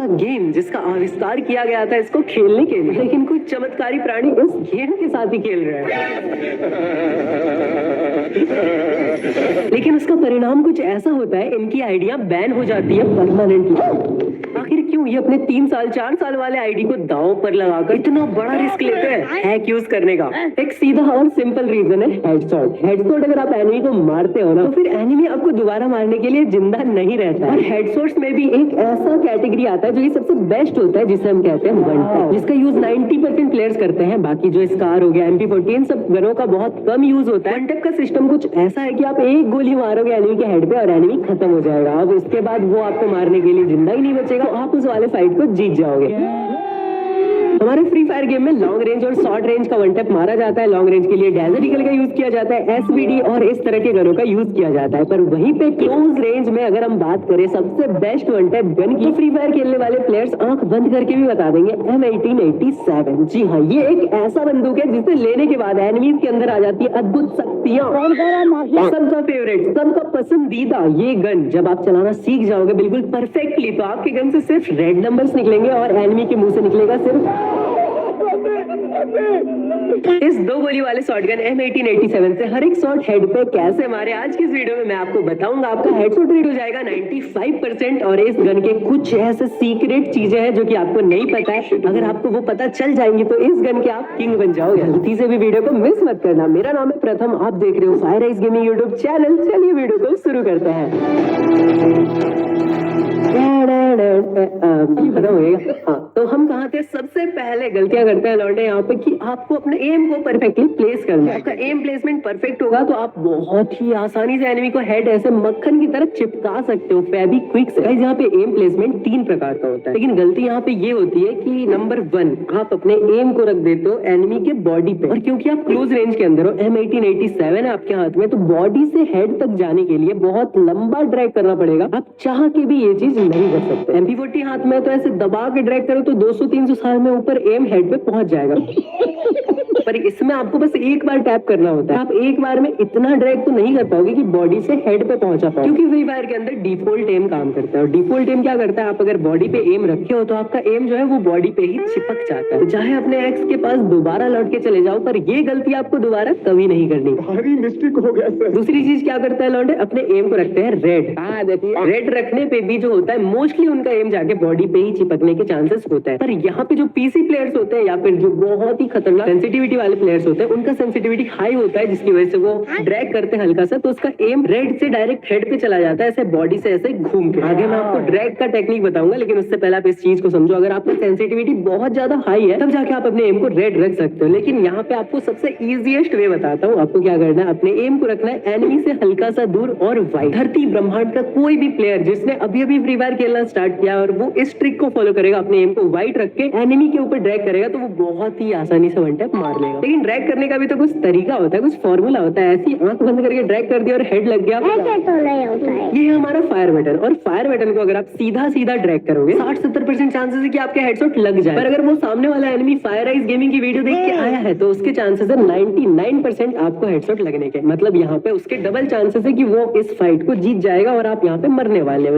Game जिसका आविष्कार किया गया था इसको खेलने के लिए, लेकिन कुछ चमत्कारी प्राणी इस गेम के साथ ही खेल रहे हैं। लेकिन उसका परिणाम कुछ ऐसा होता है, इनकी आइडिया बैन हो जाती है परमानेंटली। आखिर क्यों ये अपने 3 साल 4 साल वाले आईडी को दांव पर लगाकर इतना बड़ा रिस्क लेते हैं हैक यूज करने का? एक सीधा और सिंपल रीजन है हेडशॉट। हेडशॉट अगर आप एनिमी को मारते हो ना, तो फिर एनिमी आपको दोबारा मारने के लिए जिंदा नहीं रहता। और हेडशॉट्स में भी एक ऐसा कैटेगरी आता है जो कि सबसे बेस्ट होता है, जिसे हम कहते हैं वन टैप, जिसका यूज 90% प्लेयर्स करते हैं। बाकी जो स्कार हो गया, MP14 सब गनों का बहुत कम यूज होता है। वन टैप का सिस्टम कुछ ऐसा है कि आप एक गोली मारोगे एनिमी के हेड पे और एनिमी खत्म हो जाएगा। अब उसके बाद वो आपको मारने के लिए जिंदा ही नहीं बचेगा, आप उस वाले फाइट को जीत जाओगे। हमारे फ्री फायर गेम में लॉन्ग रेंज और शॉर्ट रेंज का वन टैप मारा जाता है। लॉन्ग रेंज के लिए डेजर्ट ईगल का यूज किया जाता है, SVD और इस तरह के गनों का यूज किया जाता है। पर वहीं पे क्लोज रेंज में अगर हम बात करें सबसे बेस्ट वन टैप गन की, फ्री फायर खेलने वाले प्लेयर्स आंख बंद करके भी बता देंगे M1887। जी हाँ, ये एक ऐसा बंदूक है जिसे लेने के बाद एनिमीज के अंदर आ जाती है अद्भुत शक्तियां। सबका फेवरेट, सबका पसंदीदा ये गन जब आप चलाना सीख जाओगे बिल्कुल परफेक्टली, तो आपके गन से सिर्फ रेड नंबर्स निकलेंगे और एनिमी के मुंह से निकलेगा सिर्फ इस 2 गोली वाले शॉटगन M1887 से हर एक शॉट हेड पे कैसे मारे, आज की इस वीडियो में मैं आपको बताऊंगा। आपका हेडशॉट रेट हो जाएगा 95% और इस गन के कुछ ऐसे सीक्रेट चीजें हैं जो कि आपको नहीं पता है। अगर आपको वो पता चल जाएंगी तो इस गन के आप किंग बन जाओगे। गलती से भी वीडियो को मिस मत करना। मेरा नाम है प्रथम, आप देख रहे हो fire eyes gaming YouTube channel. चलिए वीडियो को शुरू करते हैं। खत्म हो गया। हाँ, तो हम कहाँ थे? सबसे पहले गलतियां करते हैं लौंडे यहाँ पे कि आपको अपने एम को परफेक्टली प्लेस करना है। आपका एम प्लेसमेंट परफेक्ट होगा तो आप बहुत ही आसानी से एनिमी को हेड ऐसे मक्खन की तरह चिपका सकते हो फेविक्विक से। यहाँ पे एम प्लेसमेंट 3 प्रकार का होता है, लेकिन गलती यहाँ पे ये होती है कि नंबर 1 आप अपने एम को रख देते हो एनिमी के बॉडी पे, और क्योंकि आप क्लोज रेंज के अंदर हो, M1887 है आपके हाथ में, तो बॉडी से हेड तक जाने के लिए बहुत लंबा ड्रैग करना पड़ेगा। आप चाह के भी ये चीज नहीं कर सकते। MP40 हाथ में तो ऐसे दबा के ड्रैग करो तो 200-300 साल में ऊपर एम हेड पे पहुंच जाएगा। पर इसमें आपको बस एक बार टैप करना होता है। आप एक बार में इतना ड्रैग तो नहीं कर पाओगे कि बॉडी से हेड पे पहुंचा पाओ, क्योंकि फ्री फायर के अंदर डिफॉल्ट एम काम करता है। और डिफॉल्ट एम क्या करता है, आप अगर बॉडी पे एम रखे हो तो आपका एम जो है वो बॉडी पे ही चिपक जाता है। तो चाहे अपने एक्स के पास दोबारा लौट के चले जाओ, पर ये गलती आपको दोबारा कभी नहीं करनी। भारी मिस्टेक हो गया सर। दूसरी चीज क्या करता है लौंडे, अपने एम को रखते हैं रेड। रेड रखने पे भी जो होता है मोस्टली उनका एम जाके बॉडी पे ही चिपकने के चांसेस होते हैं। पर यहाँ पे जो पीसी प्लेयर्स होते हैं या फिर जो बहुत ही खतरनाक सेंसिटिविटी वाले प्लेयर्स होते हैं, उनका सेंसिटिविटी हाई होता है, जिसकी वजह से वो ड्रैग करते हैं हल्का सा, तो उसका एम रेड से डायरेक्ट हेड पे चला जाता है, ऐसे बॉडी से ऐसे घूम के। आगे मैं आपको ड्रैग का टेक्निक बताऊंगा, लेकिन उससे पहले आप इस चीज को समझो। अगर आपका सेंसिटिविटी बहुत ज्यादा हाई है तब जाके आप अपने एम को रेड रख सकते हो, लेकिन यहाँ पे आपको सबसे इजीएस्ट वे बताता हूँ। आपको क्या करना है, अपने एम को रखना है एनिमी से हल्का सा दूर और वाइड। धरती ब्रह्मांड का कोई भी प्लेयर जिसने अभी अभी फ्री फायर खेलना स्टार्ट किया और वो इस ट्रिक को फॉलो करेगा, अपने एम को वाइड रख के एनिमी के ऊपर ड्रैग करेगा, तो वो बहुत ही आसानी से वन टैप मार लेगा। लेकिन ड्रैग करने का भी तो कुछ तरीका होता है, कुछ फॉर्मूला होता है। ऐसी आंख बंद करके ड्रैग कर दिया और हेड लग गया, ऐसे तो नहीं होता है। ये है हमारा फायर बटन, और फायर बटन को अगर आप सीधा सीधा ड्रैग करोगे 60-70% चांसेस है कि आपके हेडशॉट लग जाए। पर अगर वो सामने वाला एनिमी फायर आइज गेमिंग की वीडियो देख के आया है तो उसके चांसेस है 99% आपको हेडशॉट लगने के। मतलब यहाँ पे उसके डबल चांसेस है कि वो इस फाइट को जीत जाएगा और आप यहाँ पे मरने वाले हो।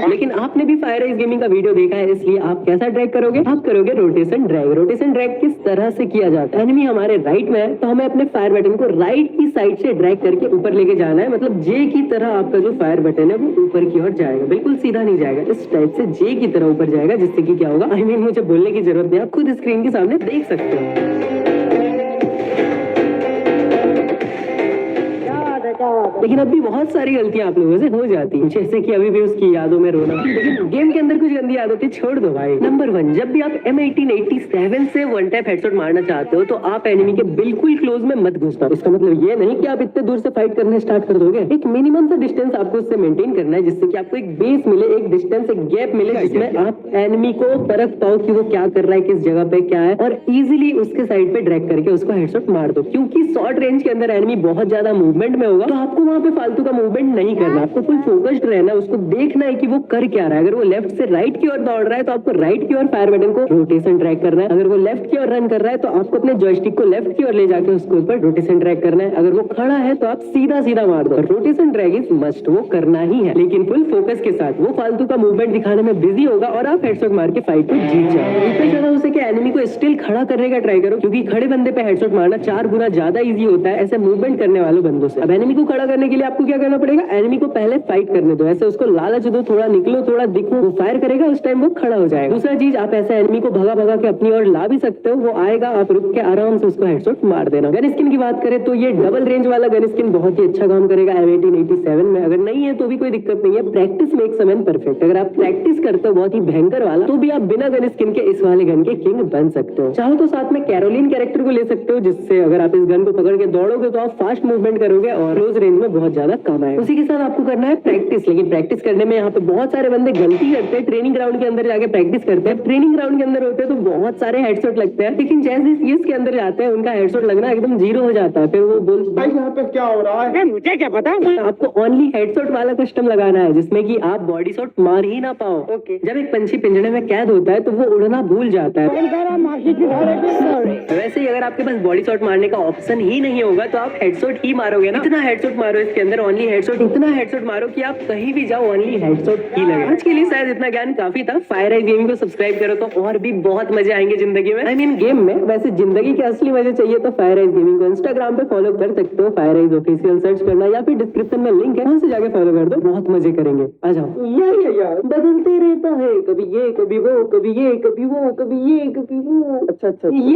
लेकिन आपने भी फायर आइज गेमिंग का वीडियो देखा है, इसलिए आप कैसा ड्रैग करोगे, आप करोगे रोटेशन ड्रैग। रोटेशन ड्रैग किस तरह से किया जाता है, एनिमी हमारे राइट में है तो हमें अपने फायर बटन को राइट की साइड से ड्रैग करके ऊपर लेके जाना है। मतलब जे की तरह आपका जो फायर बटन है वो ऊपर की ओर जाएगा, बिल्कुल सीधा नहीं जाएगा, इस टाइप से जे की तरह ऊपर जाएगा, जिससे कि क्या होगा, मुझे बोलने की जरूरत नहीं, आप खुद स्क्रीन के सामने देख सकते हो। लेकिन अब भी बहुत सारी गलतियां आप लोगों से हो जाती हैं, जैसे कि अभी भी उसकी यादों में रोना। लेकिन गेम के अंदर कुछ गंदी आदतें छोड़ दो भाई। नंबर 1, जब भी आप M1887 से वन टैप हेडशॉट मारना चाहते हो तो आप एनिमी के बिल्कुल क्लोज में मत घुसना। इसका मतलब ये नहीं कि आप इतने दूर से फाइट करने स्टार्ट कर दोगे। एक मिनिमम सा डिस्टेंस आपको उससे मेंटेन करना है, जिससे कि आपको एक बेस मिले, एक डिस्टेंस, एक गैप मिले, जिसमें आप एनिमी को परख पाओ कि वो क्या कर रहा है, किस जगह पे क्या है, और इजीली उसके साइड पे ड्रैग करके उसको हेडशॉट मार दो। क्योंकि शॉर्ट रेंज के अंदर एनिमी बहुत ज्यादा मूवमेंट में होगा, तो आपको वहाँ पे फालतू का मूवमेंट नहीं करना, आपको फुल फोकस्ड रहना, उसको देखना है कि वो कर क्या रहा है। अगर वो लेफ्ट से राइट की ओर दौड़ रहा है तो आपको राइट की ओर फायर बटन को रोटेशन ट्रैक करना है। अगर वो लेफ्ट की ओर रन कर रहा है तो आपको अपने जॉयस्टिक को लेफ्ट की ओर ले जाकर उसके ऊपर रोटेशन ट्रैक करना है। अगर वो खड़ा है तो आप सीधा सीधा मार दो। रोटेशन ट्रैक इज मस्ट, वो करना ही है, लेकिन फुल फोकस के साथ। वो फालतू का मूवमेंट दिखाने में बिजी होगा और आप हेडशॉट मार के फाइट को जीत जाओ। इतना ज्यादा हो सके एनिमी को स्टिल खड़ा करने का ट्राई करो, क्योंकि खड़े बंदे पे हेडशॉट मारना 4 गुना ज्यादा इजी होता है ऐसे मूवमेंट करने वालों बंदों से। अब एनिमी को खड़ा करने के लिए आपको क्या करना पड़ेगा, एनिमी को पहले फाइट करने दो, ऐसे उसको लालच दो, थोड़ा निकलो, थोड़ा दिखो, वो फायर करेगा, उस टाइम वो खड़ा हो जाएगा। दूसरा चीज, आप ऐसे एनिमी को भगा भगा के अपनी ओर ला भी सकते हो, वो आएगा, आप रुक के आराम से उसको हेडशॉट मार देना। गन स्किन की बात करें तो ये डबल रेंज वाला गन स्किन बहुत ही अच्छा काम करेगा M1887 में। अगर नहीं है तो भी कोई दिक्कत नहीं है, practice makes a man perfect. अगर आप प्रैक्टिस करते हो बहुत ही भयंकर वाला, तो भी आप बिना गन स्किन के इस वाले गन के किंग बन सकते हो। चाहो तो साथ में कैरोलिन कैरेक्टर को ले सकते हो, जिससे अगर आप इस गन को पकड़ के दौड़ोगे तो आप फास्ट मूवमेंट करोगे और क्लोज रेंज में बहुत ज्यादा कम आएगा। उसी के साथ आपको करना है प्रैक्टिस, लेकिन प्रैक्टिस करने में यहाँ पे बहुत सारे बंदे गलती करते हैं, ट्रेनिंग ग्राउंड के अंदर जाके प्रैक्टिस करते हैं। ट्रेनिंग ग्राउंड के अंदर होते हैं तो बहुत सारे हेडशॉट लगते हैं, लेकिन जैसे सीएस के अंदर जाते हैं उनका हेडशॉट लगना एकदम जीरो हो जाता है। फिर वो बोलते हैं यहाँ पे क्या हो रहा है, मुझे क्या पता। आपको ओनली हेडशॉट वाला कस्टम लगाना है, जिसमें कि आप बॉडी शॉट मार ही ना पाओ। जब एक पंछी पिंजरे में कैद होता है तो वो उड़ना भूल जाता है। वैसे ही अगर आपके पास बॉडी शॉट मारने का ऑप्शन ही नहीं होगा तो आप हेडशॉट ही मारोगे ना। इतना हेडशॉट मारो इसके अंदर, ओनली हेडशॉट, इतना हेडशॉट मारो कि आप कहीं भी जाओ ओनली हेडशॉट ही लगे। आज के लिए शायद इतना ज्ञान काफी था। फायर आइज गेमिंग को सब्सक्राइब करो तो और भी बहुत मजे आएंगे जिंदगी में, आई मीन गेम में। वैसे जिंदगी के असली मजे चाहिए तो फायर आइज गेमिंग को इंस्टाग्राम पे फॉलो कर सकते हो, फायर आइज ऑफिशियल सर्च करना, या फिर डिस्क्रिप्शन में लिंक है, वहां से जाके फॉलो कर दो, बहुत मजे करेंगे। आ जाओ। यार बदलते रहता है, कभी ये कभी वो, कभी ये कभी वो, कभी ये कभी वो। अच्छा